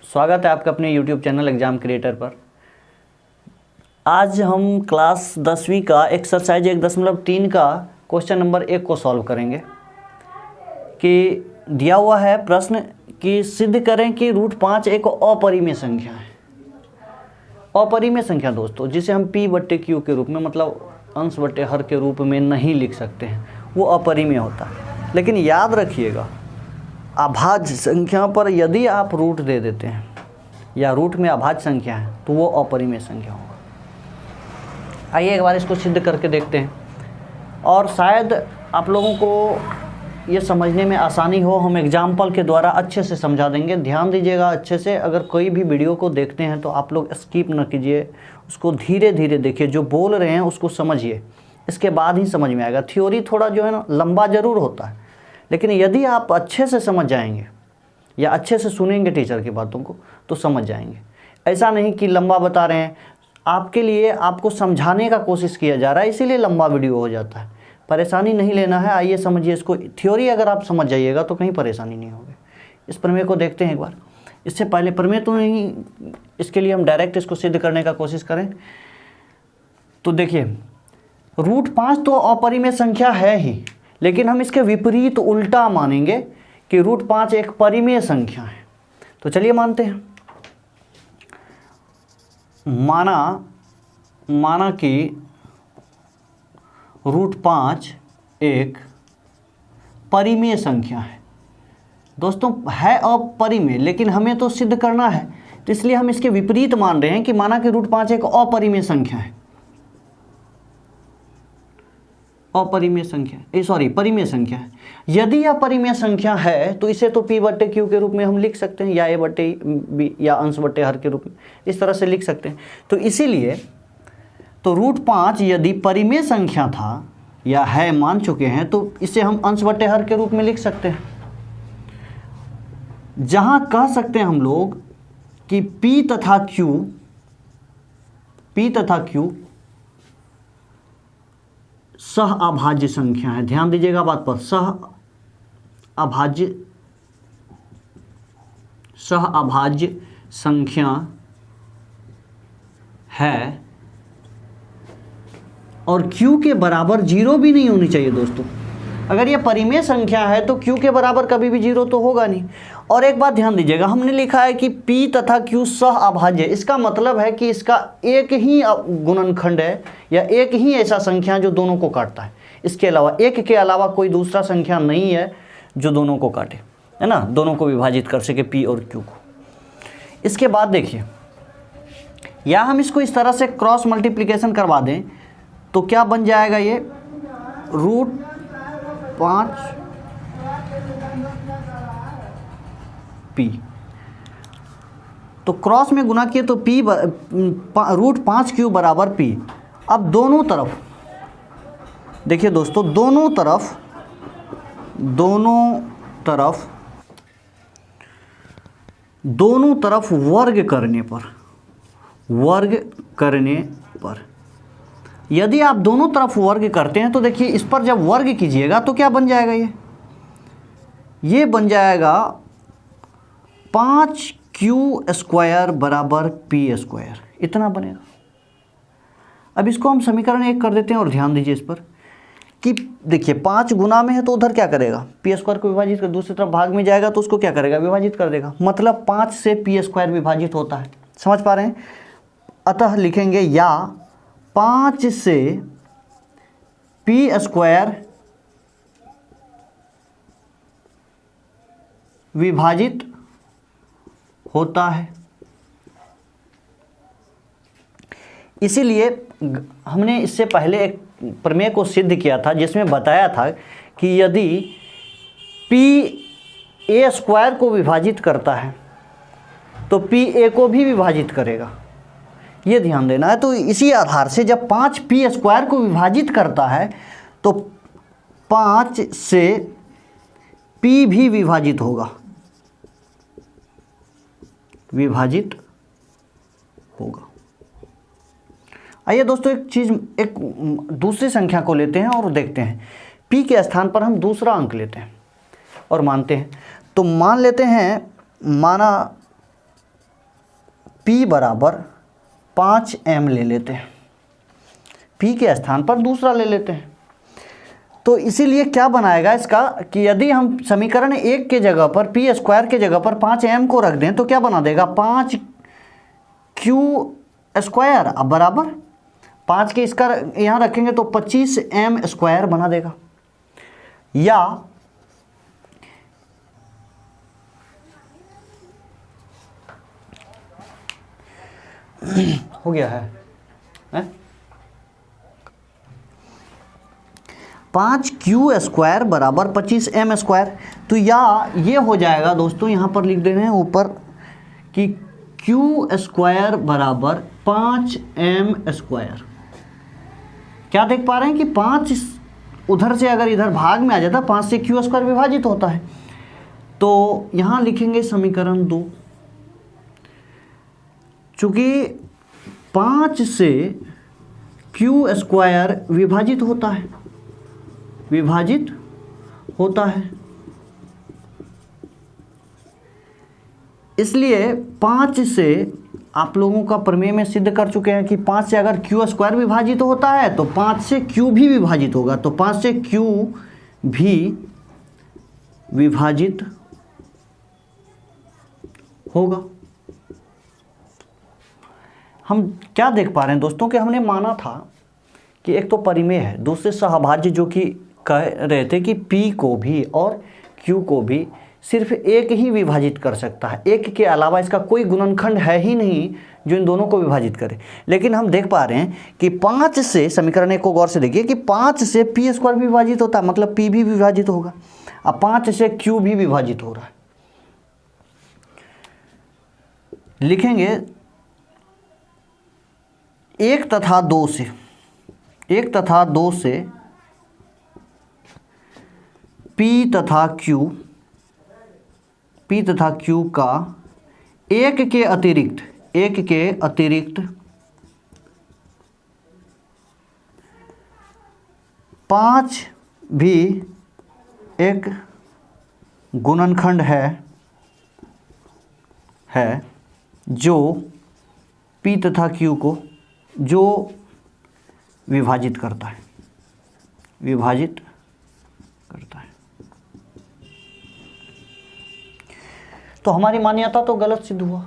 स्वागत है आपका अपने YouTube चैनल एग्ज़ाम क्रिएटर पर। आज हम क्लास 10वीं का एक्सरसाइज 1.3 का क्वेश्चन नंबर 1 को सॉल्व करेंगे। कि दिया हुआ है प्रश्न कि सिद्ध करें कि √5 एक अपरिमेय संख्या है। अपरिमेय संख्या दोस्तों जिसे हम p/q के रूप में मतलब अंश बटे हर के रूप में नहीं लिख सकते हैं, वो अपरिमेय होता है। लेकिन याद रखिएगा, अभाज्य संख्या पर यदि आप रूट दे देते हैं या रूट में अभाज्य संख्या है तो वो अपरिमेय संख्या होगा। आइए एक बार इसको सिद्ध करके देखते हैं और शायद आप लोगों को ये समझने में आसानी हो। हम एग्जाम्पल के द्वारा अच्छे से समझा देंगे। ध्यान दीजिएगा अच्छे से। अगर कोई भी वीडियो को देखते हैं तो आप लोग स्किप न कीजिए, उसको धीरे धीरे देखिए, जो बोल रहे हैं उसको समझिए, इसके बाद ही समझ में आएगा। थ्योरी थोड़ा जो है ना लंबा ज़रूर होता है, लेकिन यदि आप अच्छे से समझ जाएंगे या अच्छे से सुनेंगे टीचर की बातों को तो समझ जाएंगे। ऐसा नहीं कि लंबा बता रहे हैं, आपके लिए आपको समझाने का कोशिश किया जा रहा है, इसीलिए लंबा वीडियो हो जाता है। परेशानी नहीं लेना है। आइए समझिए इसको। थ्योरी अगर आप समझ जाइएगा तो कहीं परेशानी नहीं होगी। इस प्रमेय को देखते हैं एक बार। इससे पहले प्रमेय तो नहीं, इसके लिए हम डायरेक्ट इसको सिद्ध करने का कोशिश करें। तो देखिए √5 तो अपरिमेय संख्या है ही, लेकिन हम इसके विपरीत उल्टा मानेंगे कि √5 एक परिमेय संख्या है। तो चलिए मानते हैं। माना कि √5 एक परिमेय संख्या है। दोस्तों है अपरिमेय, लेकिन हमें तो सिद्ध करना है, तो इसलिए हम इसके विपरीत मान रहे हैं कि माना कि √5 एक अपरिमेय संख्या है। परिमेय संख्या है। यदि यह परिमेय संख्या है तो इसे तो p/q के रूप में हम लिख सकते हैं, या a/b या अंश बटे हर के रूप में, इस तरह से लिख सकते हैं। तो इसीलिए तो √5 यदि परिमेय संख्या था या है मान चुके हैं तो इसे हम अंश बटे हर के रूप में लिख सकते हैं। जहां कह सकते हैं हम लोग कि p तथा q सह अभाज्य संख्या है। ध्यान दीजिएगा बात पर, सह अभाज्य संख्या है और q के बराबर 0 भी नहीं होनी चाहिए दोस्तों। अगर ये परिमेय संख्या है तो q के बराबर कभी भी 0 तो होगा नहीं। और एक बात ध्यान दीजिएगा, हमने लिखा है कि p तथा q सह अभाज्य, इसका मतलब है कि इसका एक ही गुणनखंड है या एक ही ऐसा संख्या जो दोनों को काटता है। इसके अलावा, एक के अलावा कोई दूसरा संख्या नहीं है जो दोनों को काटे, है ना, दोनों को विभाजित कर सके p और q को। इसके बाद देखिए, या हम इसको इस तरह से क्रॉस मल्टीप्लिकेशन करवा दें तो क्या बन जाएगा, ये √5 p, तो क्रॉस में गुना किए तो √5q बराबर p। अब दोनों तरफ देखिए दोस्तों, दोनों तरफ वर्ग करने पर यदि आप दोनों तरफ वर्ग करते हैं तो देखिए इस पर जब वर्ग कीजिएगा तो क्या बन जाएगा, ये बन जाएगा 5q² बराबर p², इतना बनेगा। अब इसको हम समीकरण 1 कर देते हैं और ध्यान दीजिए इस पर कि देखिए 5 गुना में है तो उधर क्या करेगा, p² को विभाजित कर, दूसरी तरफ भाग में जाएगा तो उसको क्या करेगा, विभाजित कर देगा। मतलब 5 से p² विभाजित होता है। समझ पा रहे हैं? अतः लिखेंगे या 5 से p² विभाजित होता है। इसीलिए हमने इससे पहले एक प्रमेय को सिद्ध किया था जिसमें बताया था कि यदि p a² को विभाजित करता है तो p a को भी विभाजित करेगा, ये ध्यान देना है। तो इसी आधार से जब 5 p² को विभाजित करता है तो 5 से p भी विभाजित होगा, आइए दोस्तों एक दूसरी संख्या को लेते हैं और देखते हैं। p के स्थान पर हम दूसरा अंक लेते हैं और मानते हैं। तो मान लेते हैं, माना P बराबर 5m ले लेते हैं, P के स्थान पर दूसरा ले लेते हैं। तो इसीलिए क्या बनाएगा इसका कि यदि हम समीकरण 1 के जगह पर p स्क्वायर के जगह पर 5m को रख दें तो क्या बना देगा 5q स्क्वायर। अब बराबर 5 के इसका यहाँ रखेंगे तो 25m स्क्वायर बना देगा। या हो गया है 5q स्क्वायर बराबर 25m स्क्वायर। तो या ये हो जाएगा दोस्तों, यहाँ पर लिख दे रहे हैं ऊपर कि q स्क्वायर बराबर 5m स्क्वायर। क्या देख पा रहे हैं कि 5 उधर से अगर इधर भाग में आ जाता, 5 से q स्क्वायर विभाजित होता है। तो यहाँ लिखेंगे समीकरण 2, चूँकि 5 से q स्क्वायर विभाजित होता है, इसलिए 5 से आप लोगों का प्रमेय में सिद्ध कर चुके हैं कि 5 से अगर q स्क्वायर विभाजित होता है तो 5 से q भी विभाजित होगा। तो 5 से q भी विभाजित होगा। हम क्या देख पा रहे हैं दोस्तों कि हमने माना था कि एक तो परिमेय है, दूसरे सहभाज्य जो कि कह रहे थे कि P को भी और Q को भी सिर्फ एक ही विभाजित कर सकता है, एक के अलावा इसका कोई गुणनखंड है ही नहीं जो इन दोनों को विभाजित करे। लेकिन हम देख पा रहे हैं कि 5 से, समीकरण 1 को गौर से देखिए कि 5 से P स्क्वायर विभाजित होता है, मतलब P भी विभाजित होगा। अब 5 से Q भी विभाजित हो रहा है। लिखेंगे 1 तथा 2 से P तथा Q का एक के अतिरिक्त 5 भी एक गुणनखंड है जो P तथा Q को जो विभाजित करता है। तो हमारी मान्यता तो गलत सिद्ध हुआ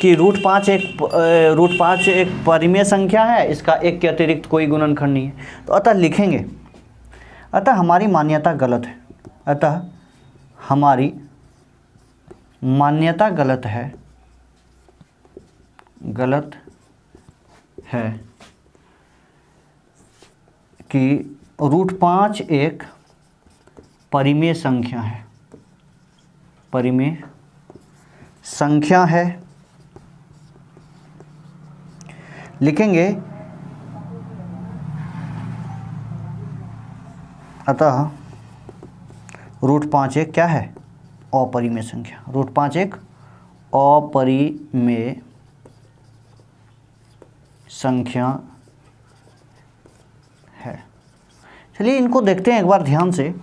कि √5 एक परिमेय संख्या है, इसका एक के अतिरिक्त कोई गुणनखंड नहीं है। तो अतः लिखेंगे, अतः हमारी मान्यता गलत है, अतः हमारी मान्यता गलत है कि √5 एक परिमेय संख्या है। लिखेंगे अतः √5 एक क्या है, अपरिमेय संख्या। √5 एक अपरिमेय संख्या है। चलिए इनको देखते हैं एक बार ध्यान से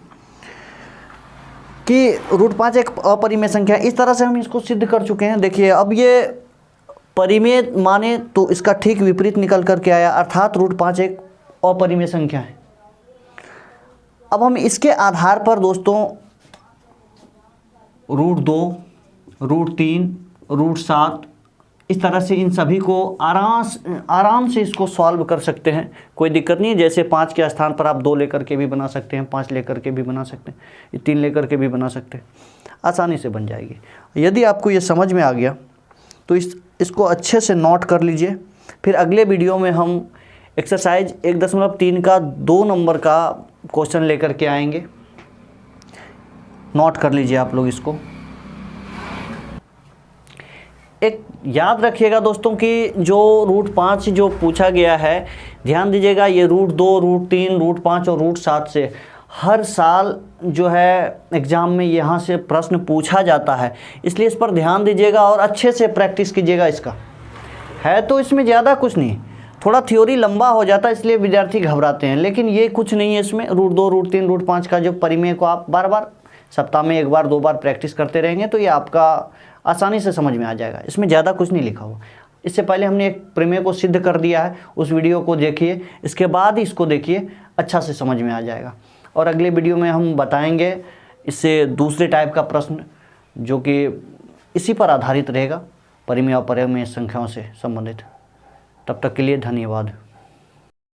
कि √5 एक अपरिमेय संख्या, इस तरह से हम इसको सिद्ध कर चुके हैं। देखिए अब ये परिमेय माने तो इसका ठीक विपरीत निकल करके आया, अर्थात √5 एक अपरिमेय संख्या है। अब हम इसके आधार पर दोस्तों √2, √3, √7 इस तरह से इन सभी को आराम से इसको सॉल्व कर सकते हैं, कोई दिक्कत नहीं है। जैसे 5 के स्थान पर आप 2 लेकर के भी बना सकते हैं, 5 लेकर के भी बना सकते हैं, 3 लेकर के भी बना सकते हैं, आसानी से बन जाएगी। यदि आपको ये समझ में आ गया तो इसको अच्छे से नोट कर लीजिए। फिर अगले वीडियो में हम एक्सरसाइज 1.3 का 2 नंबर का क्वेश्चन लेकर के आएंगे। नोट कर लीजिए आप लोग इसको। एक याद रखिएगा दोस्तों कि जो √5 जो पूछा गया है, ध्यान दीजिएगा, ये √2, √3, √5 और √7 से हर साल जो है एग्ज़ाम में यहाँ से प्रश्न पूछा जाता है, इसलिए इस पर ध्यान दीजिएगा और अच्छे से प्रैक्टिस कीजिएगा। इसका है तो इसमें ज़्यादा कुछ नहीं, थोड़ा थ्योरी लंबा हो जाता है इसलिए विद्यार्थी घबराते हैं, लेकिन ये कुछ नहीं है इसमें। √2, √3, √5 का जो परिमेय को आप बार बार सप्ताह में 1 बार 2 बार प्रैक्टिस करते रहेंगे तो ये आपका आसानी से समझ में आ जाएगा, इसमें ज़्यादा कुछ नहीं लिखा हुआ। इससे पहले हमने एक प्रमेय को सिद्ध कर दिया है, उस वीडियो को देखिए, इसके बाद ही इसको देखिए, अच्छा से समझ में आ जाएगा। और अगले वीडियो में हम बताएंगे इससे दूसरे टाइप का प्रश्न जो कि इसी पर आधारित रहेगा, परिमेय और अपरिमेय संख्याओं से संबंधित। तब तक के लिए धन्यवाद।